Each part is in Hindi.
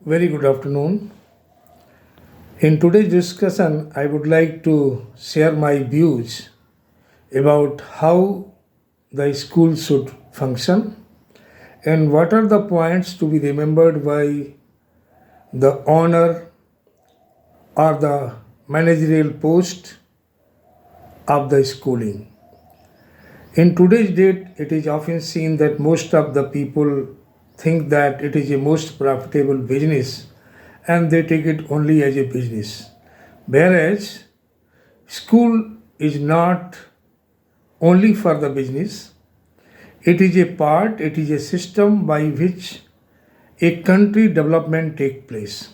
Very good afternoon. In today's discussion, I would like to share my views about how the school should function and what are the points to be remembered by the owner or the managerial post of the schooling. In today's date, it is often seen that most of the people think that it is a most profitable business and they take it only as a business. Whereas school is not only for the business, it is a part, it is a system by which a country development take place.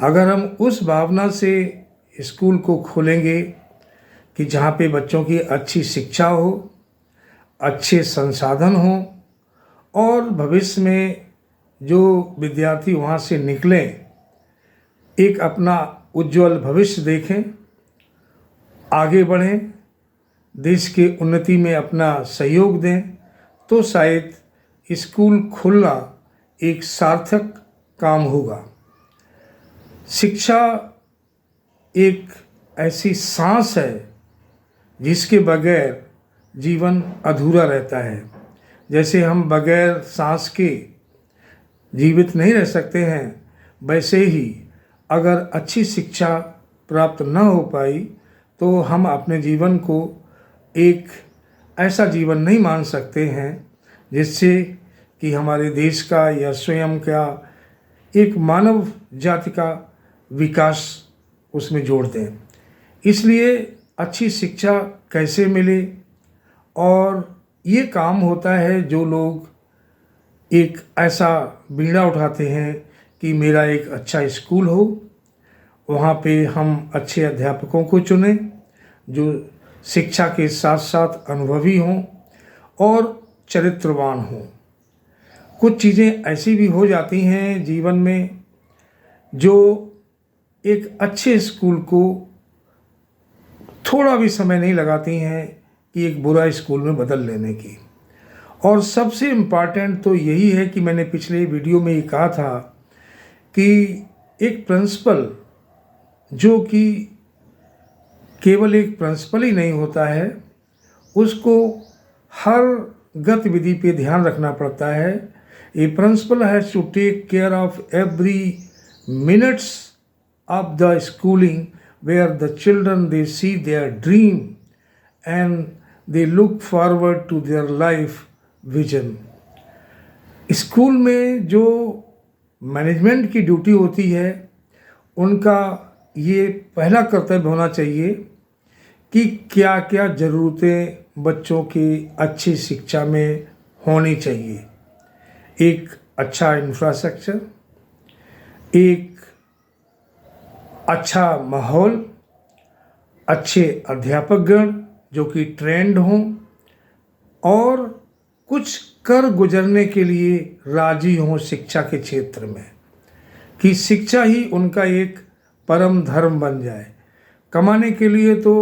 अगर हम उस भावना से स्कूल को खोलेंगे कि जहाँ पे बच्चों की अच्छी शिक्षा हो, अच्छे संसाधन हों और भविष्य में जो विद्यार्थी वहाँ से निकलें एक अपना उज्जवल भविष्य देखें, आगे बढ़ें, देश के उन्नति में अपना सहयोग दें, तो शायद स्कूल खुलना एक सार्थक काम होगा। शिक्षा एक ऐसी सांस है जिसके बगैर जीवन अधूरा रहता है। जैसे हम बगैर सांस के जीवित नहीं रह सकते हैं, वैसे ही अगर अच्छी शिक्षा प्राप्त न हो पाई तो हम अपने जीवन को एक ऐसा जीवन नहीं मान सकते हैं जिससे कि हमारे देश का या स्वयं का एक मानव जाति का विकास उसमें जोड़ दें। इसलिए अच्छी शिक्षा कैसे मिले, और ये काम होता है जो लोग एक ऐसा बीड़ा उठाते हैं कि मेरा एक अच्छा स्कूल हो, वहाँ पे हम अच्छे अध्यापकों को चुनें जो शिक्षा के साथ साथ अनुभवी हों और चरित्रवान हों। कुछ चीज़ें ऐसी भी हो जाती हैं जीवन में जो एक अच्छे स्कूल को थोड़ा भी समय नहीं लगाती हैं कि एक बुरा स्कूल में बदल लेने की। और सबसे इम्पॉर्टेंट तो यही है कि मैंने पिछले वीडियो में ये कहा था कि एक प्रिंसिपल जो कि केवल एक प्रिंसिपल ही नहीं होता है, उसको हर गतिविधि पे ध्यान रखना पड़ता है। A principal has to take care of every minutes of the schooling where the children they see their dream and they look forward to their life vision। School में जो मैनेजमेंट की ड्यूटी होती है उनका ये पहला कर्तव्य होना चाहिए कि क्या क्या ज़रूरतें बच्चों की अच्छी शिक्षा में होनी चाहिए। एक अच्छा इंफ्रास्ट्रक्चर, एक अच्छा माहौल, अच्छे अध्यापकगण जो कि ट्रेंड हों और कुछ कर गुजरने के लिए राजी हों शिक्षा के क्षेत्र में, कि शिक्षा ही उनका एक परम धर्म बन जाए। कमाने के लिए तो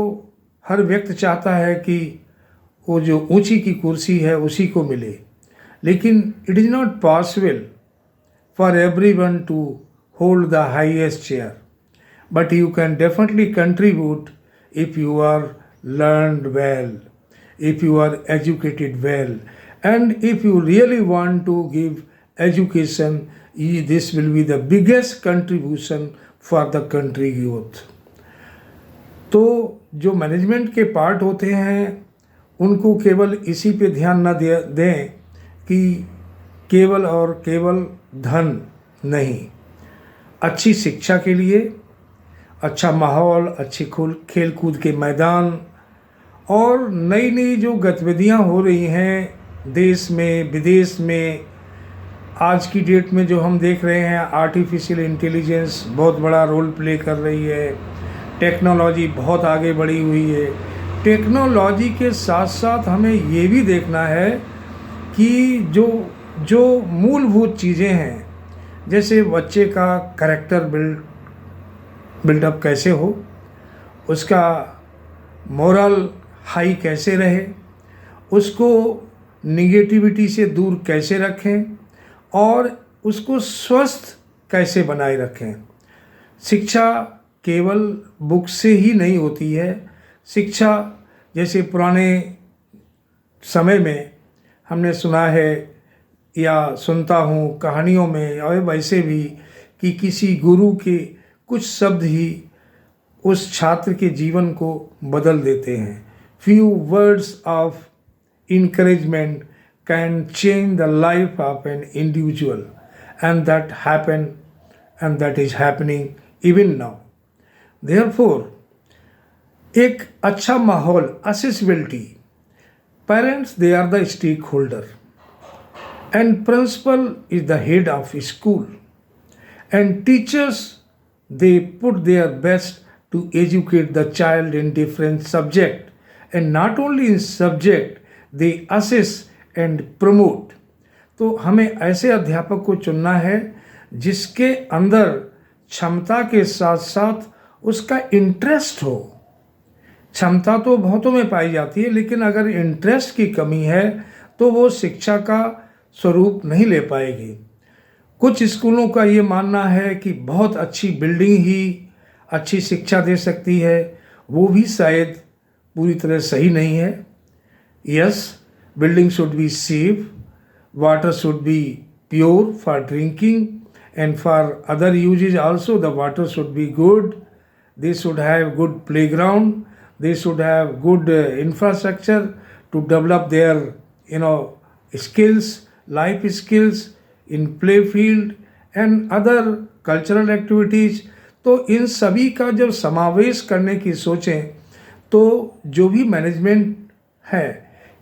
हर व्यक्ति चाहता है कि वो जो ऊंची की कुर्सी है उसी को मिले, लेकिन it is not possible for everyone to hold the highest chair, but you can definitely contribute if you are learned well, if you are educated well, and if you really want to give education, this will be the biggest contribution for the country youth। तो जो मैनेजमेंट के पार्ट होते हैं उनको केवल इसी पे ध्यान न दें कि केवल और केवल धन नहीं, अच्छी शिक्षा के लिए अच्छा माहौल, अच्छी खेल कूद के मैदान और नई नई जो गतिविधियां हो रही हैं देश में विदेश में। आज की डेट में जो हम देख रहे हैं आर्टिफिशियल इंटेलिजेंस बहुत बड़ा रोल प्ले कर रही है, टेक्नोलॉजी बहुत आगे बढ़ी हुई है। टेक्नोलॉजी के साथ साथ हमें ये भी देखना है कि जो मूलभूत चीज़ें हैं, जैसे बच्चे का कैरेक्टर बिल्डअप कैसे हो, उसका मोरल हाई कैसे रहे, उसको निगेटिविटी से दूर कैसे रखें और उसको स्वस्थ कैसे बनाए रखें। शिक्षा केवल बुक से ही नहीं होती है। शिक्षा जैसे पुराने समय में हमने सुना है या सुनता हूँ कहानियों में, और वैसे भी कि किसी गुरु के कुछ शब्द ही उस छात्र के जीवन को बदल देते हैं। Few words of encouragement can change the life of an individual, and that is happening even now. Therefore, एक अच्छा माहौल, accessibility, parents they are the stakeholder and principal is the head of school, and teachers they put their best to educate the child in different subject, and not only in subject they assess and promote. तो हमें ऐसे अध्यापक को चुनना है जिसके अंदर क्षमता के साथ साथ उसका इंटरेस्ट हो। क्षमता तो बहुतों में पाई जाती है, लेकिन अगर इंटरेस्ट की कमी है तो वो शिक्षा का स्वरूप नहीं ले पाएगी। कुछ स्कूलों का ये मानना है कि बहुत अच्छी बिल्डिंग ही अच्छी शिक्षा दे सकती है, वो भी शायद पूरी तरह सही नहीं है। Yes, building should be safe, water should be pure for drinking, and for other uses also the water should be good. They should have good playground, they should have good infrastructure to develop their skills, life skills in play field and other cultural activities. तो इन सभी का जब समावेश करने की सोचें तो जो भी मैनेजमेंट है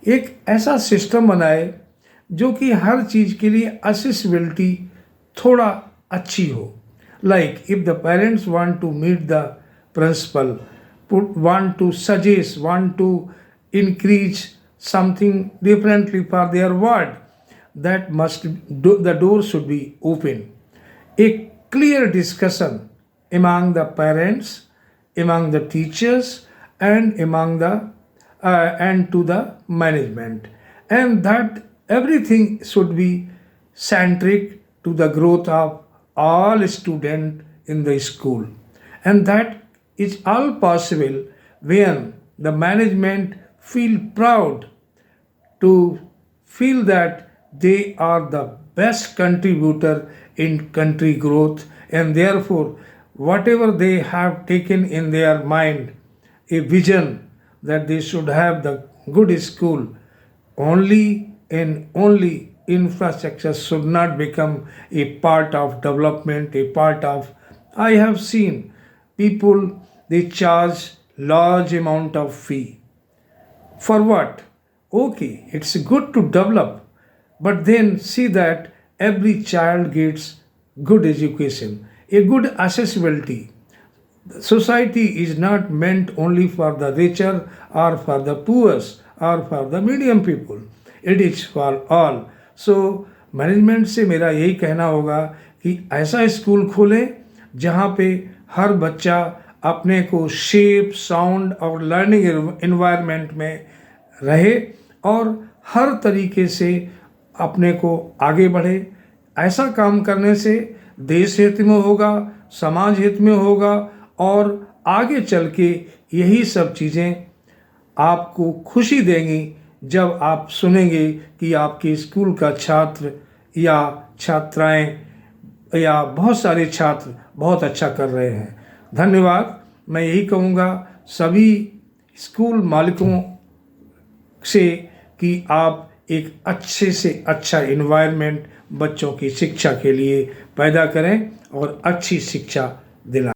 एक ऐसा सिस्टम बनाए जो कि हर चीज़ के लिए असेसिबिलिटी थोड़ा अच्छी हो। Like if the parents want to meet the principal, want to suggest, want to increase something differently for their ward, that must the door should be open. A clear discussion among the parents, among the teachers, and among the and to the management, and that everything should be centric to the growth of all students in the school, and that is all possible when the management feel proud to feel that they are the best contributor in country growth, and therefore whatever they have taken in their mind, a vision that they should have the good school, only and only infrastructure should not become a part of development, a part of, I have seen people, they charge large amount of fee. For what? Okay, it's good to develop, but then see that every child gets good education, a good accessibility. Society is not meant only for the richer or for the poor or for the medium people. It is for all. So management से मेरा यही कहना होगा कि ऐसा स्कूल खोलें जहाँ पे हर बच्चा अपने को शेप, साउंड और लर्निंग एनवायरनमेंट में रहे और हर तरीके से अपने को आगे बढ़े। ऐसा काम करने से देश हित में होगा, समाज हित में होगा, और आगे चल के यही सब चीज़ें आपको खुशी देंगी जब आप सुनेंगे कि आपके स्कूल का छात्र या छात्राएं या बहुत सारे छात्र बहुत अच्छा कर रहे हैं। धन्यवाद। मैं यही कहूँगा सभी स्कूल मालिकों से कि आप एक अच्छे से अच्छा इन्वायरमेंट बच्चों की शिक्षा के लिए पैदा करें और अच्छी शिक्षा दिलाएं।